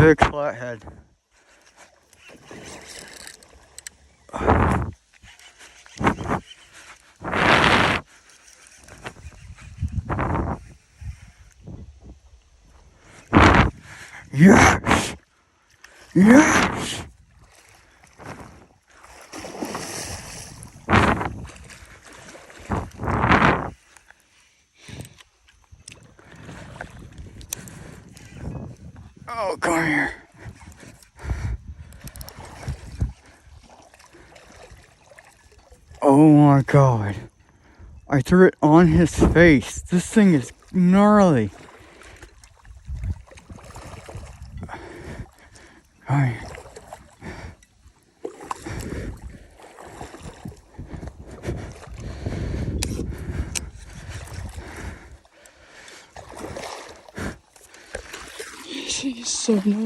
big flathead. Yes! Yes! Oh, come here. Oh my god. I threw it on his face. This thing is gnarly. Come here. This thing is so gnarly.